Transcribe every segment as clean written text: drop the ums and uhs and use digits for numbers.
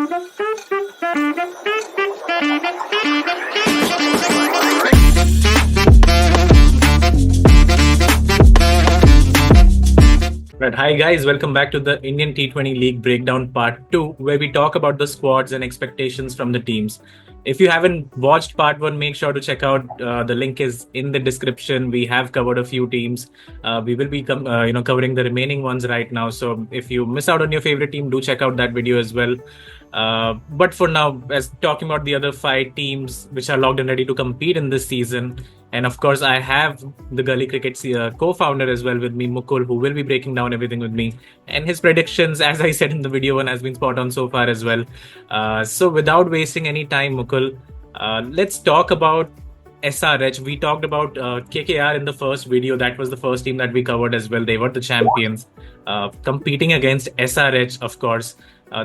Right. Hi guys, welcome back to the Indian T20 League Breakdown Part 2, where we talk about the squads and expectations from the teams. If you haven't watched Part 1, make sure to check out. The link is in the description. We have covered a few teams. We will be covering the remaining ones right now. So if you miss out on your favorite team, do check out that video as well. But for now, as talking about the other 5 teams which are logged and ready to compete in this season, and of course, I have the GullyCricket co-founder as well with me, Mukul, who will be breaking down everything with me. And his predictions, as I said in the video, one has been spot on so far as well. So without wasting any time, Mukul, let's talk about SRH. We talked about KKR in the first video. That was the first team that we covered as well. They were the champions, competing against SRH, of course.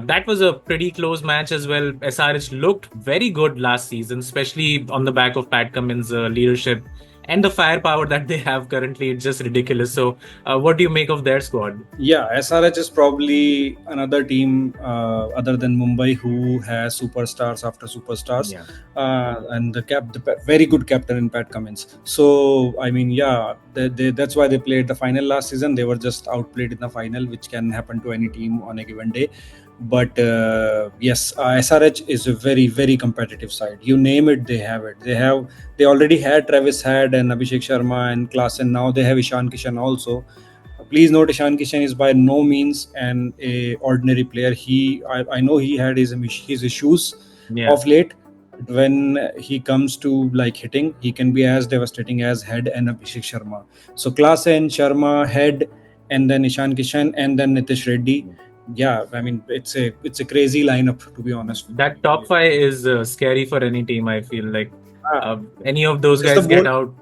That was a pretty close match as well. SRH looked very good last season, especially on the back of Pat Cummins' leadership and the firepower that they have currently. It's just ridiculous. So what do you make of their squad? Yeah, SRH is probably another team other than Mumbai who has superstars after superstars. Yeah. And the very good captain in Pat Cummins. So, I mean, yeah, that's why they played the final last season. They were just outplayed in the final, which can happen to any team on a given day. But yes, SRH is a very, very competitive side. You name it, they have it. They already had Travis Head and Abhishek Sharma and Klaasen. Now they have Ishan Kishan also. Please note, Ishan Kishan is by no means an ordinary player. I know he had his issues of late. When he comes to like hitting, he can be as devastating as Head and Abhishek Sharma. So Klaasen, Sharma, Head, and then Ishan Kishan, and then Nitish Reddy. Yeah, I mean, it's a crazy lineup, to be honest. That top 5 is scary for any team, I feel like. Any of those guys get out.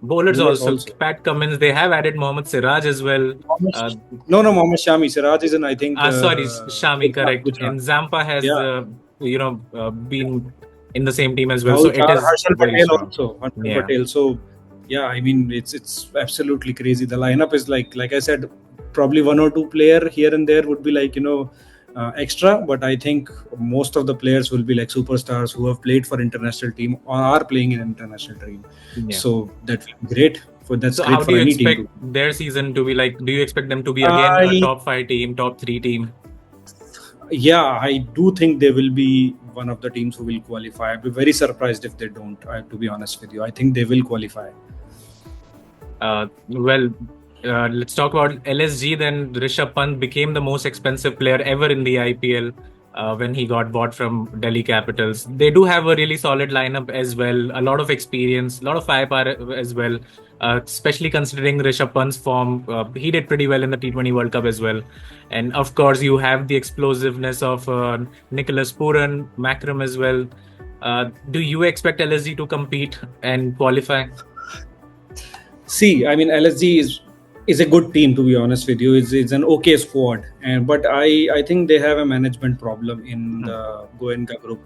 Bowlers also. Pat Cummins, they have added Mohammad Siraj as well. No, Mohammad Shami. Siraj is I think. Sorry, Shami, correct. And Zampa has, been in the same team as well. So it is Harshal Patel also. Patel. So, yeah, I mean, it's absolutely crazy. The lineup is like I said, probably one or two player here and there would be like, extra, but I think most of the players will be like superstars who have played for international team or are playing in international team. Yeah. So that's great. So how do you expect their season to be like? Do you expect them to be again a top 5 team, top 3 team? Yeah, I do think they will be one of the teams who will qualify. I'd be very surprised if they don't, to be honest with you. I think they will qualify. Let's talk about LSG then. Rishabh Pant became the most expensive player ever in the IPL when he got bought from Delhi Capitals. They do have a really solid lineup as well. A lot of experience, a lot of firepower as well, especially considering Rishabh Pant's form. He did pretty well in the T20 World Cup as well. And of course, you have the explosiveness of Nicholas Pooran, Makram as well. Do you expect LSG to compete and qualify? See, I mean, LSG is a good team, to be honest with you. It's an okay squad, but I think they have a management problem in the Goenka group.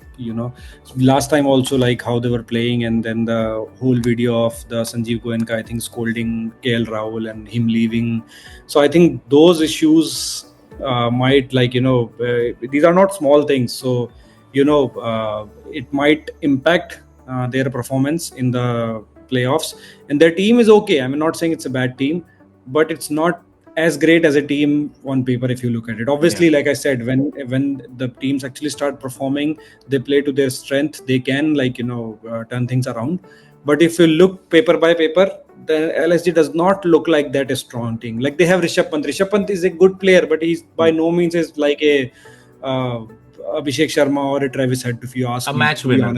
Last time also, like how they were playing, and then the whole video of the Sanjeev Goenka, I think, scolding KL Rahul and him leaving. So I think those issues might, these are not small things. So it might impact their performance in the playoffs. And their team is okay. I'm not saying it's a bad team, but it's not as great as a team on paper if you look at it. Obviously, like I said, when the teams actually start performing, they play to their strength. They can turn things around. But if you look paper by paper, the LSG does not look like that a strong team. Like they have Rishabh Pant. Rishabh Pant is a good player, but he's by no means is like a Abhishek Sharma or a Travis Head, if you ask me. A match winner,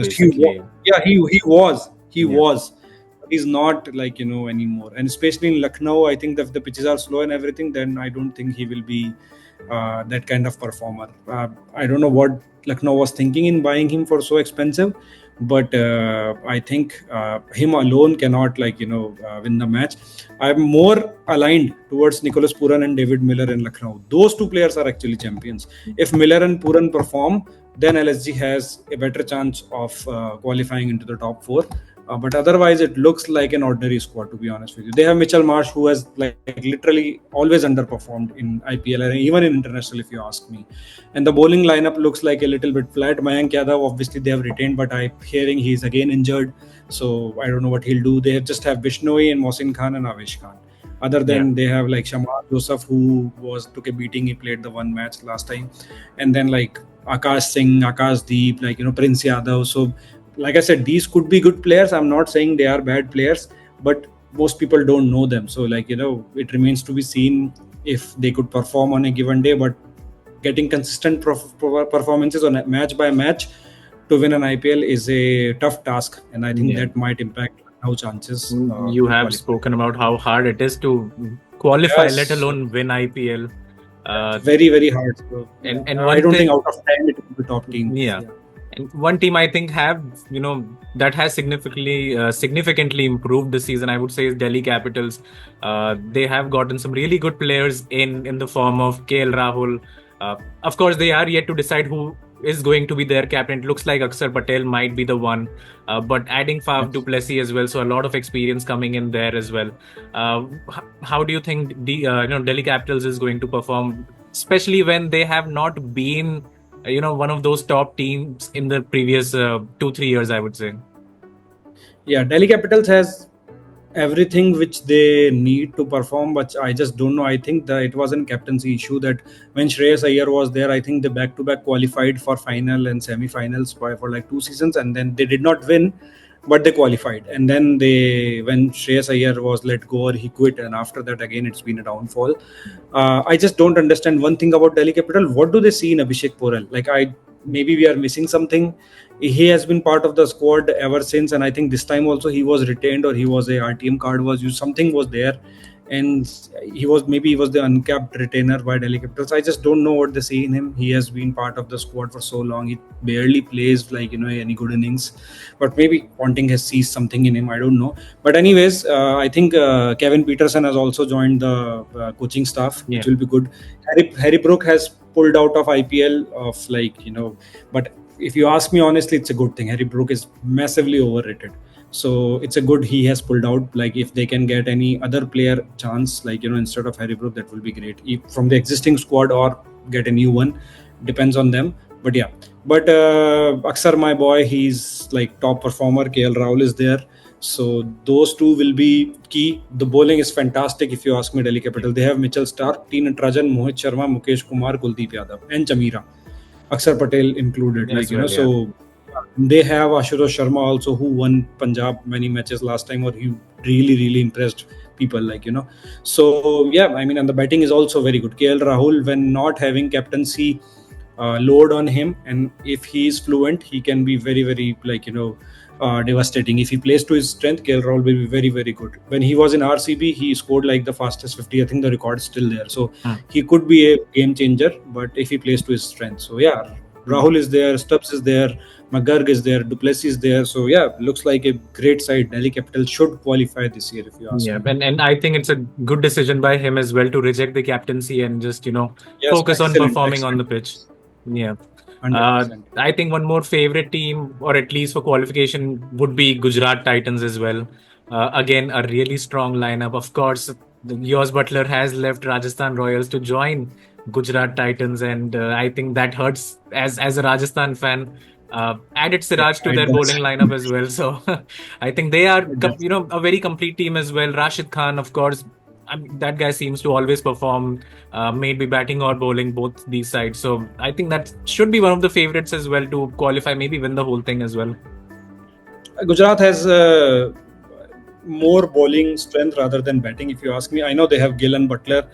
he was. He's not anymore, and especially in Lucknow, I think if the pitches are slow and everything, then I don't think he will be that kind of performer. I don't know what Lucknow was thinking in buying him for so expensive, but I think him alone cannot win the match. I'm more aligned towards Nicholas Puran and David Miller in Lucknow. Those two players are actually champions. If Miller and Puran perform, then LSG has a better chance of qualifying into the top four. But otherwise, it looks like an ordinary squad, to be honest with you. They have Mitchell Marsh, who has literally always underperformed in IPL and even in international, if you ask me. And the bowling lineup looks like a little bit flat. Mayank Yadav, obviously, they have retained, but I'm hearing he's again injured. So I don't know what he'll do. They just have Bishnoi and Mohsin Khan and Avesh Khan. Other than they have Shamar Joseph, who took a beating. He played the one match last time. And then Akash Singh, Akash Deep, Prince Yadav. So like I said, these could be good players. I'm not saying they are bad players, but most people don't know them. So it remains to be seen if they could perform on a given day. But getting consistent performances on match by match to win an IPL is a tough task, and I think that might impact our chances. You have spoken about how hard it is to qualify, let alone win IPL. Very, very hard. So, and I don't think out of 10 it will be top team. Yeah. And one team I think that has significantly improved this season, I would say, is Delhi Capitals. They have gotten some really good players in the form of KL Rahul. Of course, they are yet to decide who is going to be their captain. It looks like Akshar Patel might be the one, but adding Faf du Plessis as well, so a lot of experience coming in there as well. How do you think Delhi Capitals is going to perform, especially when they have not been one of those top teams in the previous 2-3 years, I would say? Yeah, Delhi Capitals has everything which they need to perform, but I just don't know. I think that it was a captaincy issue that when Shreyas Iyer was there, I think they back-to-back qualified for final and semi-finals for 2 seasons, and then they did not win, but they qualified. And then when Shreyas Iyer was let go, or he quit, and after that again it's been a downfall. I just don't understand one thing about Delhi Capital. What do they see in Abhishek Porel? Maybe we are missing something. He has been part of the squad ever since, and I think this time also he was retained, or he was a RTM card was used. Something was there, and he was the uncapped retainer by Delhi Capitals. I just don't know what they see in him. He has been part of the squad for so long. He barely plays any good innings, but maybe Ponting has seized something in him. I don't know. But anyways, I think Kevin Peterson has also joined the coaching staff, which will be good. Harry Brook has pulled out of IPL but if you ask me honestly, it's a good thing. Harry Brook is massively overrated. So it's a good he has pulled out. If they can get any other player chance, instead of Harry Brook, that will be great. From the existing squad or get a new one, depends on them. But yeah, Akshar, my boy, he's top performer. KL Rahul is there. So those two will be key. The bowling is fantastic if you ask me. Delhi Capital, they have Mitchell Starc, T. Natarajan, Mohit Sharma, Mukesh Kumar, Kuldeep Yadav, and Chamira. Akshar Patel included. So they have Ashutosh Sharma also, who won Punjab many matches last time, or he really, really impressed people. So yeah, and the batting is also very good. KL Rahul, when not having captaincy load on him, and if he is fluent, he can be very, very devastating. If he plays to his strength, KL Rahul will be very, very good. When he was in RCB, he scored the fastest 50. I think the record is still there. So he could be a game changer, but if he plays to his strength. So yeah, Rahul is there, Stubbs is there, McGurk is there, du Plessis is there. So yeah, looks like a great side. Delhi Capital should qualify this year, if you ask me. And I think it's a good decision by him as well to reject the captaincy and just focus on performing on the pitch. Yeah. I think one more favorite team, or at least for qualification, would be Gujarat Titans as well. Again, a really strong lineup. Of course, Yos Butler has left Rajasthan Royals to join Gujarat Titans, and I think that hurts as a Rajasthan fan. Added Siraj to their bowling lineup as well. So I think they are a very complete team as well. Rashid Khan, of course, that guy seems to always perform, maybe batting or bowling, both these sides. So I think that should be one of the favorites as well to qualify, maybe win the whole thing as well. Gujarat has more bowling strength rather than batting, if you ask me. I know they have Gill and Butler,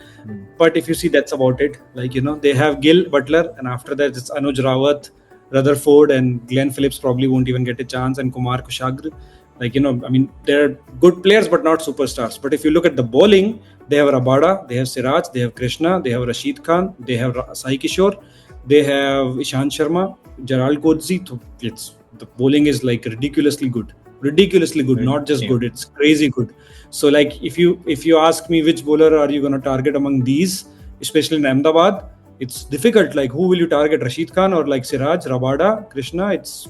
but if you see, that's about it. They have Gill, Butler, and after that it's Anuj Rawat, Rutherford, and Glenn Phillips probably won't even get a chance, and Kumar Kushagra. They're good players, but not superstars. But if you look at the bowling, they have Rabada, they have Siraj, they have Krishna, they have Rashid Khan, they have Sai Kishore, they have Ishant Sharma, Gerald Coetzee. It's the bowling is like ridiculously good, not just good, it's crazy good. So like if you ask me which bowler are you going to target among these, especially in Ahmedabad, it's difficult. Like who will you target, Rashid Khan or like Siraj, Rabada, Krishna? It's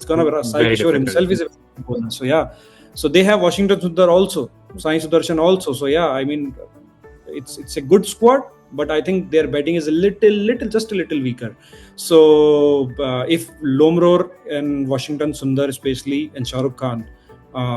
gonna be Sai Kishore himself is a bowler. So yeah, so they have Washington Sundar also, Sai Sudarshan also. So yeah, I mean it's a good squad, but I think their batting is just a little weaker. So if Lomror and Washington Sundar especially and Shah Rukh Khan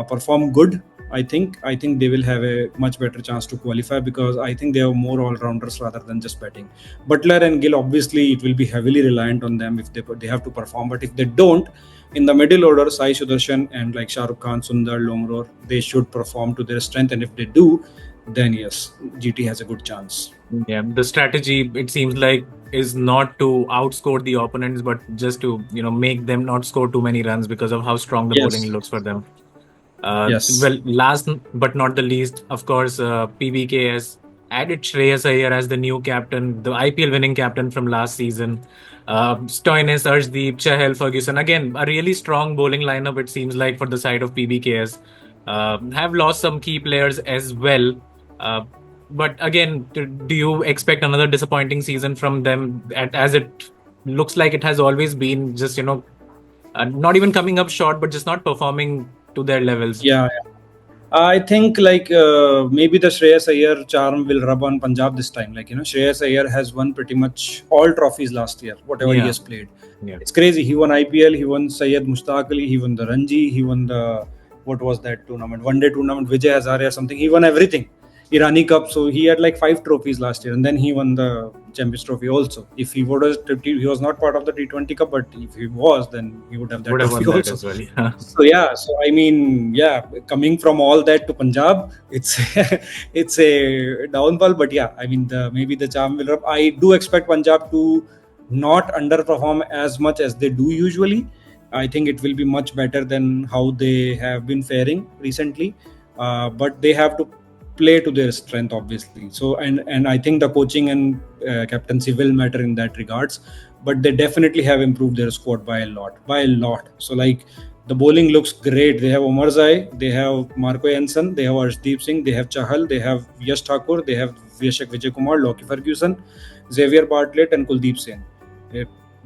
perform good, I think they will have a much better chance to qualify, because I think they have more all-rounders rather than just batting. Butler and Gill, obviously it will be heavily reliant on them if they have to perform, but if they don't, in the middle order, Sai Sudarshan and like Shah Rukh Khan, Sundar, Lomror, they should perform to their strength, and if they do, then yes, GT has a good chance. Yeah, the strategy, it seems like, is not to outscore the opponents, but just to make them not score too many runs because of how strong the bowling looks for them. Yes. Well, last but not the least, of course, PBK has added Shreyas Iyer as the new captain, the IPL winning captain from last season. Stoinis, Arshdeep, Chahal, Ferguson. Again, a really strong bowling lineup, it seems like, for the side of PBKS. Have lost some key players as well. But again, do you expect another disappointing season from them, as it looks like it has always been, just, not even coming up short, but just not performing to their levels? Yeah. I think like maybe the Shreyas Iyer charm will rub on Punjab this time. Like, Shreyas Iyer has won pretty much all trophies last year, whatever he has played. Yeah. It's crazy. He won IPL, he won Syed Mushtaq Ali, he won the Ranji, he won the, what was that tournament? One day tournament, Vijay Hazare or something. He won everything. Irani Cup. So he had like 5 trophies last year, and then he won the Champions Trophy also. If he he was not part of the T20 Cup, but if he was, then he would have that trophy also. As well, yeah. So yeah, I mean, yeah, coming from all that to Punjab, it's a downfall. But yeah, I mean, maybe the charm will rub. I do expect Punjab to not underperform as much as they do usually. I think it will be much better than how they have been faring recently. But they have to play to their strength, obviously. So and I think the coaching and captaincy will matter in that regards. But they definitely have improved their squad by a lot. So like the bowling looks great. They have Omar Zai, they have Marco Jansen, they have Arshdeep Singh, they have Chahal, they have Yash Thakur, they have Vishak Vijay Kumar, Lockie Ferguson, Xavier Bartlett, and Kuldeep Singh.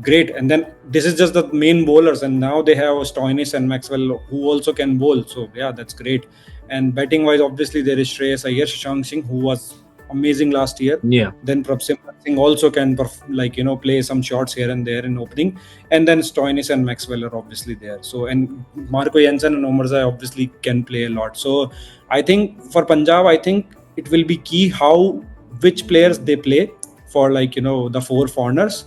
Great. And then this is just the main bowlers, and now they have Stoinis and Maxwell who also can bowl. So yeah, that's great. And batting wise, obviously there is Shreyas Iyer, Shashank Singh, who was amazing last year. Yeah. Then Prabhsimran Singh also can play some shots here and there in opening. And then Stoinis and Maxwell are obviously there. So, and Marco Jansen and Omar Zai obviously can play a lot. So I think for Punjab, I think it will be key which players they play for the 4 foreigners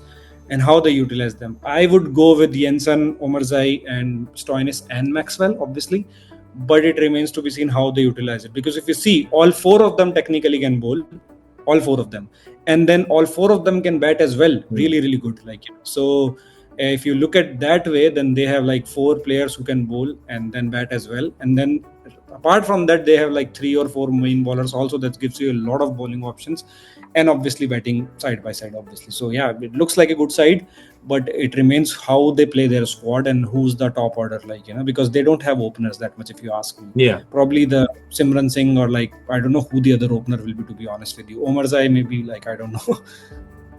and how they utilize them. I would go with Jansen, Omar Zai, and Stoinis and Maxwell, obviously. But it remains to be seen how they utilize it. Because if you see, all 4 of them technically can bowl, all 4 of them. And then all 4 of them can bat as well. Really, really good. So if you look at that way, then they have 4 players who can bowl and then bat as well. And then apart from that, they have 3 or 4 main bowlers also. That gives you a lot of bowling options. And obviously batting side by side, obviously. So yeah, it looks like a good side, but it remains how they play their squad and who's the top order, because they don't have openers that much, if you ask me. Yeah. Probably the Simran Singh or I don't know who the other opener will be, to be honest with you. Omar Zai maybe, I don't know.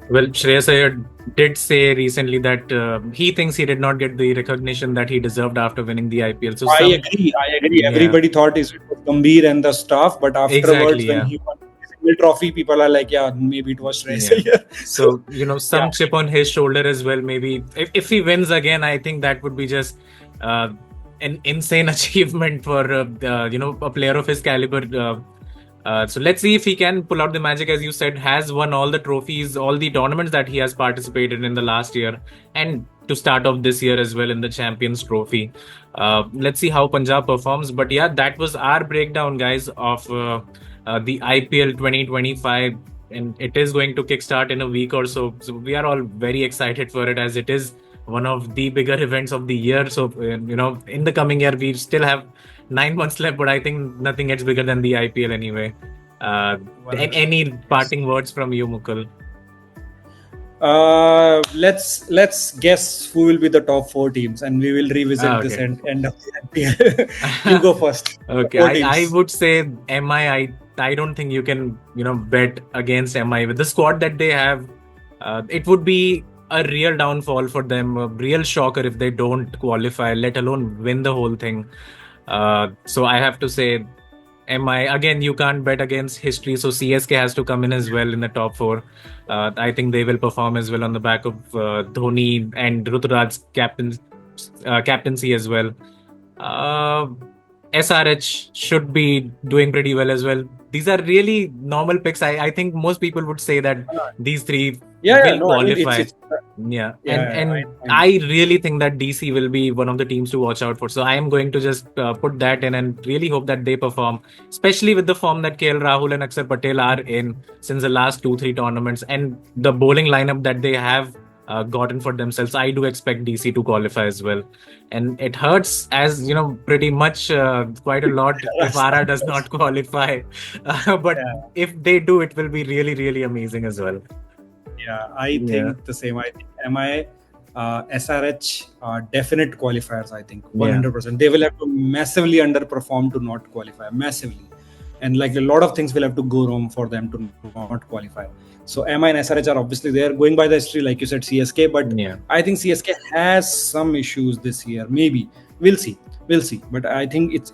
Well, Shreyas Iyer did say recently that he thinks he did not get the recognition that he deserved after winning the IPL. So I agree. Yeah. Everybody thought it was Gambhir and the staff, but afterwards when he won the trophy, people are like, yeah, maybe it was Shreyas Iyer. So some chip on his shoulder as well. Maybe if he wins again, I think that would be just an insane achievement for a player of his caliber. So let's see if he can pull out the magic. As you said, has won all the trophies, all the tournaments that he has participated in the last year, and to start off this year as well in the Champions Trophy. Let's see how Punjab performs. But yeah, that was our breakdown, guys, of the IPL 2025, and it is going to kickstart in a week or so. So we are all very excited for it, as it is one of the bigger events of the year. So in the coming year, we still have 9 months left, but I think nothing gets bigger than the IPL anyway. Any parting words from you, Mukul? Let's guess who will be the top 4 teams, and we will revisit this Okay. end of the year. You go first. Okay, Four I teams. would say MI. I don't think you can bet against MI with the squad that they have. It would be a real downfall for them, a real shocker if they don't qualify, let alone win the whole thing. So I have to say MI again. You can't bet against history, so CSK has to come in as well in the top 4. I think they will perform as well on the back of Dhoni and Ruturaj's captaincy as well. Uh, SRH should be doing pretty well as well. These are really normal picks. I think most people would say that these 3 will No, I mean qualify. it's Yeah, yeah. and I really think that DC will be one of the teams to watch out for. So I am going to just put that in and really hope that they perform, especially with the form that KL Rahul and Akshar Patel are in since the last 2-3 tournaments and the bowling lineup that they have gotten for themselves. I do expect DC to qualify as well, and it hurts as pretty much quite a lot if RR does not qualify. But if they do, it will be really, really amazing as well. Yeah, I think the same. I think MI, SRH definite qualifiers. I think 100%. They will have to massively underperform to not qualify, massively, and like a lot of things will have to go wrong for them to not qualify. So MI and SRH are obviously there, going by the history, like you said, CSK. But I think CSK has some issues this year. Maybe we'll see. But I think it's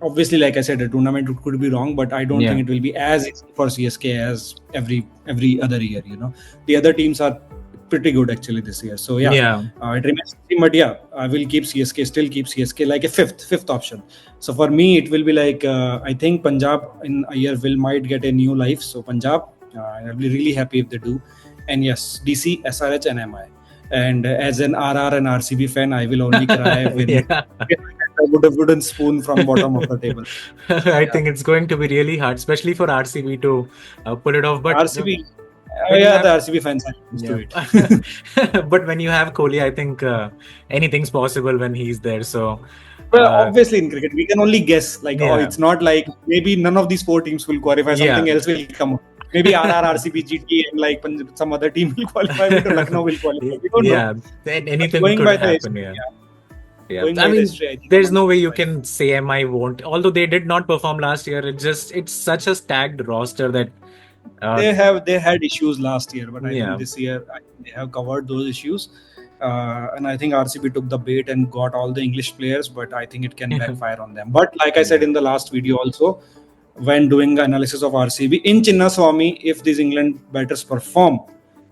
obviously, like I said, a tournament could be wrong, but I don't think it will be as easy for CSK as every other year. The other teams are pretty good actually this year. So it remains to see, but I will keep CSK like a fifth option. So for me, it will be like I think Punjab in a year might get a new life. So Punjab, I'll be really happy if they do. And yes, DC, SRH, and MI. And as an RR and RCB fan, I will only cry when I would have wooden spoon from bottom of the table. I think it's going to be really hard, especially for RCB to pull it off. But RCB, the RCB fans are used to it. But when you have Kohli, I think anything's possible when he's there. So. Well, obviously in cricket, we can only guess. It's not like maybe none of these 4 teams will qualify. Something else will come up. Maybe RR, RCB, GT, and like some other team will qualify. Maybe Lucknow will qualify. We don't know. Anything could happen. I mean, there's no way you can say MI won't. Although they did not perform last year, it's such a stacked roster that they had issues last year, but I think this year they have covered those issues. And I think RCB took the bait and got all the English players, but I think it can backfire on them. But like I said in the last video also, when doing analysis of RCB in Chinnaswamy, if these England batters perform,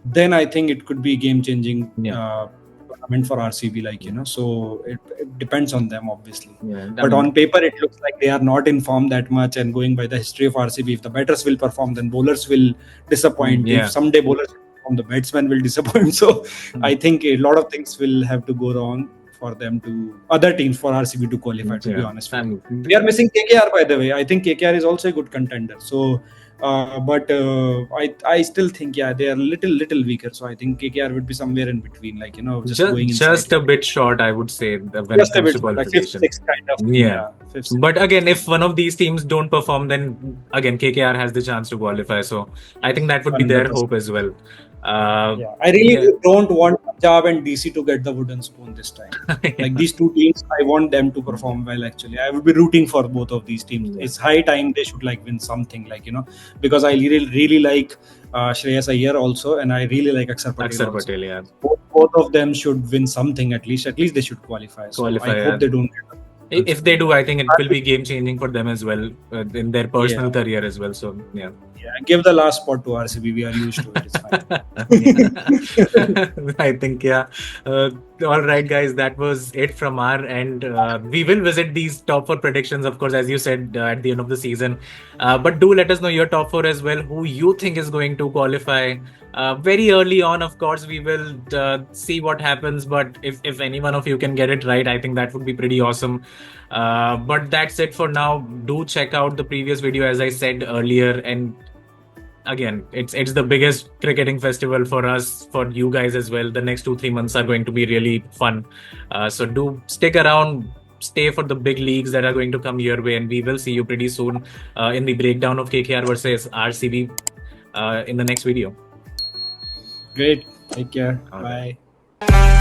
then I think it could be game-changing tournament for RCB. So it depends on them, obviously. But on paper, it looks like they are not in form that much. And going by the history of RCB, if the batters will perform, then bowlers will disappoint. If someday bowlers perform, the batsmen will disappoint. So I think a lot of things will have to go wrong for them other teams for RCB to qualify, to be honest. We are missing KKR, by the way. I think KKR is also a good contender. So, but I still think, they are a little weaker. So I think KKR would be somewhere in between, just a bit short, I would say, when it comes to qualification. But again, if one of these teams don't perform, then again KKR has the chance to qualify. So I think that would be their hope as well. I really don't want Punjab and DC to get the wooden spoon this time. Like these 2 teams, I want them to perform well. Actually, I would be rooting for both of these teams. It's high time they should win something, because I really like Shreyas Iyer also, and I really like Akshar Patel. Both of them should win something at least. At least they should qualify. So I hope they don't get if they do, I think it will be game changing for them as well in their personal career as well. So give the last spot to RCB. We are used to it. It's fine. I think all right, guys, that was it from our end. We will visit these top 4 predictions, of course, as you said, at the end of the season. But do let us know your top 4 as well, who you think is going to qualify. Very early on, of course, we will see what happens. But if any one of you can get it right, I think that would be pretty awesome. But that's it for now. Do check out the previous video, as I said earlier. And again, it's the biggest cricketing festival for us, for you guys as well. The next 2-3 months are going to be really fun. So do stick around. Stay for the big leagues that are going to come your way. And we will see you pretty soon in the breakdown of KKR versus RCB in the next video. Great. Take care. All Bye. right.